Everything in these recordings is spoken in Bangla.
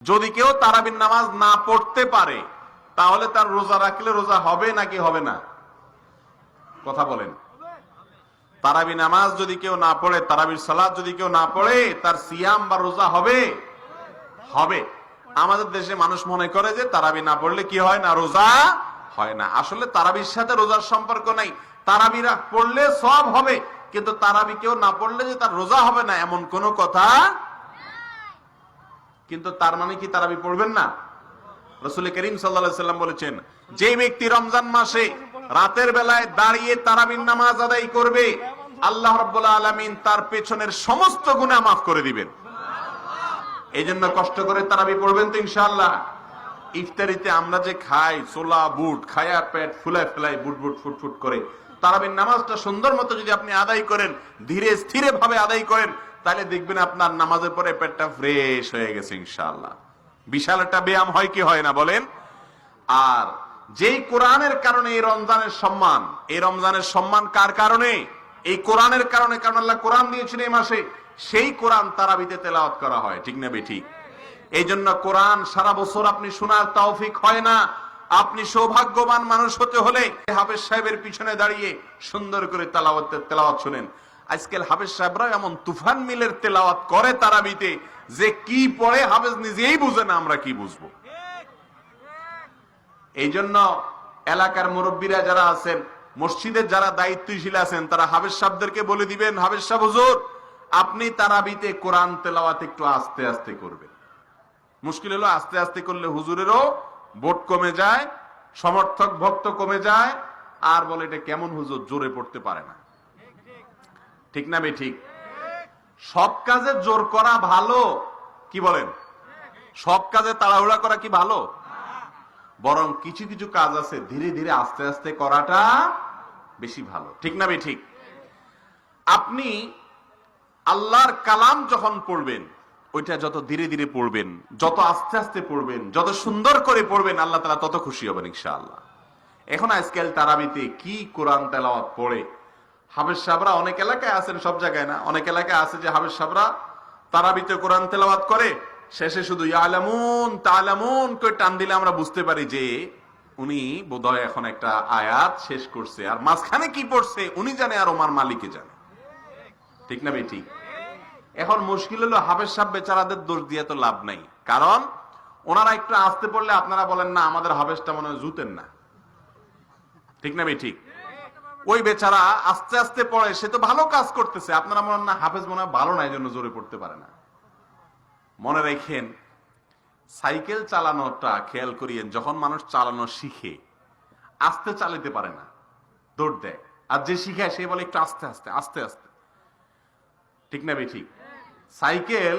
যদি কেউ তারাবির নামাজ না পড়তে পারে তাহলে তার রোজা রাখলে রোজা হবে নাকি হবে না? কথা বলেন। তারাবি নামাজ যদি কেউ না পড়ে, তারাবির সালাত যদি কেউ না পড়ে, তার সিয়াম বা রোজা হবে? হবে। আমাদের দেশে মানুষ মনে করে যে তারাবি না পড়লে কি হয় না, রোজা হয় না। আসলে তারাবির সাথে রোজার সম্পর্ক নাই। তারাবিরা পড়লে সব হবে, কিন্তু তারাবি কেউ না পড়লে যে তার রোজা হবে না এমন কোনো কথা। কিন্তু তার মানে কি তারাবি পড়বেন না? রাসূল করিম সাল্লাল্লাহু আলাইহি সাল্লাম বলেছেন, যে ব্যক্তি রমজান মাসে রাতের বেলায় দাঁড়িয়ে তারাবির নামাজ আদায় করবে, আল্লাহ রাব্বুল আলামিন তার পেছনের সমস্ত গুনাহ মাফ করে দিবেন। এই জন্য কষ্ট করে তারাবি পড়বেন তো ইনশাআল্লাহ। ইফতারিতে আমরা যে খাই ছোলা বুট, খায়া পেট ফুলায় ফেলাই বুট বুট ফুট ফুট করে, তারাবির নামাজটা সুন্দর মতো যদি আপনি আদায় করেন, ধীরে স্থিরে ভাবে আদায় করেন, তাহলে দেখবেন আপনার নামাজের পরে পেটটা ফ্রেশ হয়ে গেছে ইনশাআল্লাহ। বিশাল একটা ব্যায়াম হয় কি হয় না বলেন? আর যেই কোরআনের কারণে এই রমজানের সম্মান, এই রমজানের সম্মান কার কারণে? এই কোরআনের কারণে। কারণ আল্লাহ কোরআন দিয়েছেন এই মাসে, সেই কোরআন তারাবিতে তেলাওয়াত করা হয়, ঠিক না বেঠিক? এই জন্য কোরআন সারা বছর আপনি শোনার তৌফিক হয় না। আপনি সৌভাগ্যবান মানুষ হতে হলে হাফেজ সাহেবের পিছনে দাঁড়িয়ে সুন্দর করে তেলাওয়াত শুনেন। আজকাল হাফেজ সাহেবরা এমন তুফান মিলের তেলাওয়াত করে তারাবিতে, যে কি পড়ে হাফেজ নিজেই বুঝে না, আমরা কি বুঝবো? এই জন্য এলাকার মুরব্বীরা যারা আছেন, মসজিদের যারা দায়িত্বশীল আছেন, তারা হাফেজ সাহেবদেরকে বলে দিবেন, হাফেজ সাহেব হুজুর আপনি তারাবিতে কোরআন তেলাওয়াত একটু আস্তে আস্তে করবেন। মুশকিল হলো আস্তে আস্তে করলে হুজুরেরও ভোট কমে যায়, সমর্থক ভক্ত কমে যায়, আর বলে এটা কেমন হুজুর, জোরে পড়তে পারে না। ঠিক না বে ঠিক? সব কাজে জোর করা ভালো, কি বলেন? সব কাজে তাড়াহুড়া করা কি ভালো? বরং কিছু কিছু কাজ আছে ধীরে ধীরে আস্তে আস্তে করাটা বেশি ভালো, ঠিক না বে ঠিক? আপনি আল্লাহর কালাম যখন পড়বেন, ওইটা যত ধীরে ধীরে পড়বেন, যত আস্তে আস্তে পড়বেন, যত সুন্দর করে পড়বেন, আল্লাহ তাআলা তত খুশি হবেন ইনশাআল্লাহ। এখন আজকাল তারাবিতে কি কোরআন তেলাওয়াত পড়ে হাফেজ সাহেবরা, অনেক এলাকায় আছেন, সব জায়গায় না, অনেক এলাকায় আছে যে হাফেজ সাহেবরা তারাবিতে কোরআন তেলাওয়াত করে, শেষে শুধু ইয়ালামুন তালামুন করে টান দিলে আমরা বুঝতে পারি যে উনি বোধহয় এখন একটা আয়াত শেষ করছে, আর মাঝখানে কি পড়ছে উনি জানে আর ওমার মালিকে জানে, ঠিক না বেটি? এখন মুশকিল হলো হাফেজ সাহেব বেচারাদের দোষ দিয়ে তো লাভ নাই, কারণ ওনারা একটু আস্তে পড়লে আপনারা বলেন না আমাদের হাফেজটা মনে হয় জুতেন না, ঠিক না বেটি? ওই বেচারা আস্তে আস্তে পড়ে, সে তো ভালো কাজ করতেছে, আপনারা মনে না হাফেজ মনে হয় ভালো না, এই জন্য জোরে পড়তে পারে না। মনে রাখেন, সাইকেল চালানোটা খেয়াল করিয়েন, যখন মানুষ চালানো শিখে আস্তে চালাতে পারে না, দৌড় দেয়, আর যে শিখায় সে বলে একটু আস্তে আস্তে আস্তে আস্তে, ঠিক না বেঠি? সাইকেল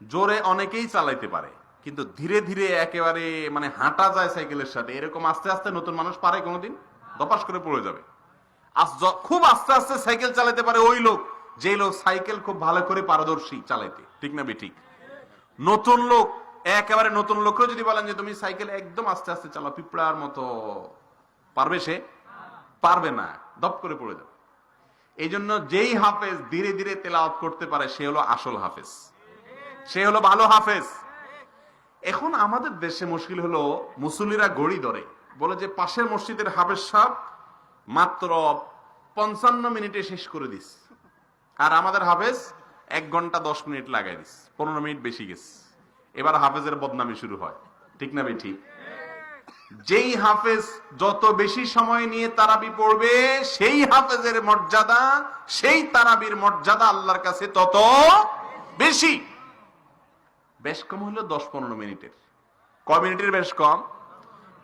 জোরে অনেকেই চালাইতে পারে, কিন্তু ধীরে ধীরে একেবারে মানে হাঁটা যায় সাইকেলের সাথে, এরকম আস্তে আস্তে নতুন মানুষ পারে কোনোদিন? দপাস করে পড়ে যাবে। খুব আস্তে আস্তে সাইকেল চালাতে পারে ওই লোক, যে লোক সাইকেল খুব ভালো করে পারদর্শী চালাইতে, ঠিক না বেঠিক? নতুন লোক, একেবারে নতুন লোকও যদি বলেন যে তুমি সাইকেল একদম আস্তে আস্তে চালাও পিঁপড়ার মতো, পারবে? সে পারবে না, দপ করে পড়ে যাবে। এই জন্য যেই হাফেজ ধীরে ধীরে তেলাওয়াত করতে পারে সে হলো আসল হাফেজ, সে হলো ভালো হাফেজ। এখন আমাদের দেশে মুশকিল হলো মুসল্লিরা গড়ি ধরে, বলে যে পাশের মসজিদের হাফেজ সাহেব মাত্র 55 মিনিটে শেষ করে দিস, আর আমাদের হাফেজ 1 ঘন্টা 10 মিনিট লাগাই দিস, 15 মিনিট বেশি গেছে। এবার হাফেজের বদনামি শুরু হয়, ঠিক না বেঠি? যেই হাফেজ যত বেশি সময় নিয়ে তারাবি পড়বে, সেই হাফেজের মর্যাদা, সেই তারাবির মর্যাদা আল্লাহর কাছে তত বেশি। বেশ কম হলো 10-15 মিনিটের। কয় মিনিটের বেশ কম?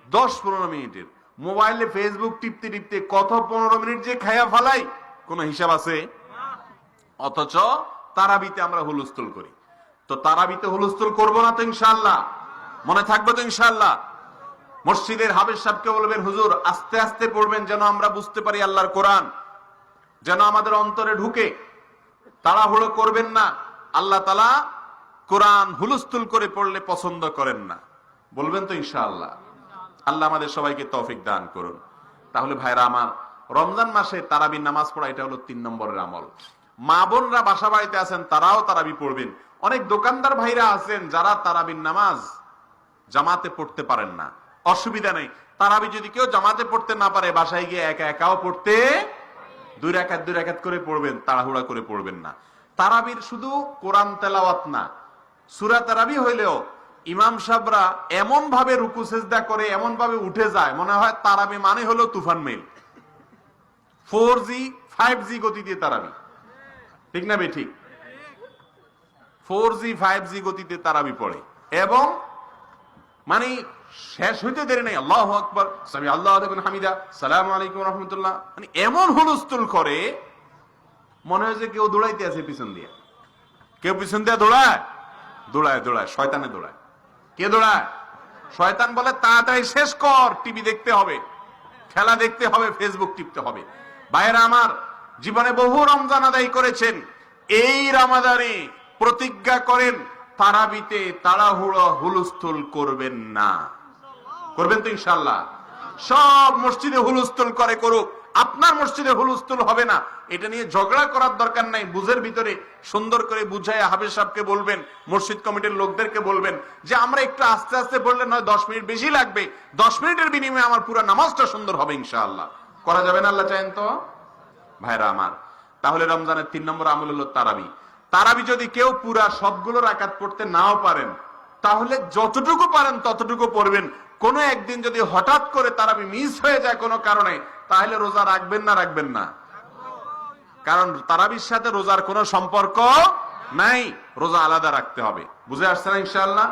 10-15 মিনিটের। মোবাইলে ফেসবুক টিপতে টিপতে কত 15 মিনিট যে খায়া ফালাই, কোন হিসাব আছে? অথচ তারাবিতে আমরা হুলস্থুল করি। তো তারাবিতে হুলস্থুল করবো না তো ইনশাআল্লাহ? মনে থাকবে তো ইনশাআল্লাহ? মসজিদের হাফেজ সাহেবকে বলবেন হুজুর আস্তে আস্তে পড়বেন, যেন আমরা বুঝতে পারি আল্লাহর কোরআন, যেন আমাদের অন্তরে ঢুকে। তাড়াহুড়ো করবেন না, আল্লাহ তাআলা কোরআন হুলস্থুল করে পড়লে পছন্দ করেন না। বলবেন তো ইনশাআল্লাহ? আল্লাহ আমাদের সবাইকে তৌফিক দান করুন। তাহলে ভাইরা আমার, রমজান মাসে তারাবির নামাজ পড়া এটা হলো 3 নম্বরের আমল। মা বোনরা বাসা বাড়িতে আছেন, তারাও তারাবি পড়বেন। অনেক দোকানদার ভাইরা আছেন যারা তারাবির নামাজ জামাতে পড়তে পারেন না, অসুবিধা নেই। তারাবি যদি কেউ জামাতে পড়তে না পারে, বাসায় গিয়ে একা একাও পড়তে, দুই রাকাত করে পড়বেন, তাড়াহুড়া করে পড়বেন না। তারাবির শুধু কোরআন তেলাওয়াত না, সূরা তারাবি হইলেও ইমাম সাহেবরা এমন ভাবে রুকু সেজদা করে, এমন ভাবে উঠে যায়, মনে হয় তারাবি মানে হলো তুফান মেল, 4G 5G গতি দিয়ে তারাবি, ঠিক না ঠিক? 4G 5G গতিতে তারাবি পড়ে এবং মানে শেষ হইতে দেরি নেই, আল্লাহু আকবার, সামি আল্লাহু লিমান হামিদা, সালামু আলাইকুম ওয়া রাহমাতুল্লাহ, মানে এমন হুলস্থুল করে মনে হয় যে কেউ দৌড়াইতে আছে পিছন দিয়ে। কেউ পিছন দিয়ে দৌড়ায়, শয়তানে দৌড়ায়। কে দৌড়ায়? শয়তান বলে তাড়াতাড়ি শেষ কর, টিভি দেখতে হবে, খেলা দেখতে হবে, ফেসবুক টিপতে হবে। ভাইয়েরা আমার, জীবনে বহু রমজান আদায় করেছেন, এই রমাদানে প্রতিজ্ঞা করেন তারাবিতে তাড়াহুড়ো হুলস্থুল করবেন না। করবেন তো ইনশাআল্লাহ? সব মসজিদে হুলস্থুল করে করুক, আপনার মসজিদে হুলস্থুল হবে না, এটা নিয়ে ঝগড়া করার দরকার নাই। বুঝের ভিতরে সুন্দর করে বুঝায় হাফেজ সাহেবকে বলবেন, মসজিদ কমিটির লোকদেরকে বলবেন যে আমরা একটু আস্তে আস্তে বললে নয় 10 মিনিট বেশি লাগবে, 10 মিনিটের বিনিময়ে আমার পুরো নামাজটা সুন্দর হবে ইনশাআল্লাহ। করা যাবে না? আল্লাহ চাইেন তো। ভাইরা আমার, তাহলে রমজানের 3 নম্বর আমল হলো তারাবি। তারাবি যদি কেউ পুরা সবগুলো রাকাত পড়তে নাও পারেন, তাহলে যতটুকু পারেন ততটুকু পড়বেন। কোনো একদিন যদি হঠাৎ করে তারাবি মিস হয়ে যায় কোনো কারণে, তাহলে রোজা রাখবেন না? রাখবেন না? কারণ তারাবির সাথে রোজার কোনো সম্পর্ক নাই, রোজা আলাদা রাখতে হবে। বুঝে আসছে না ইনশাআল্লাহ?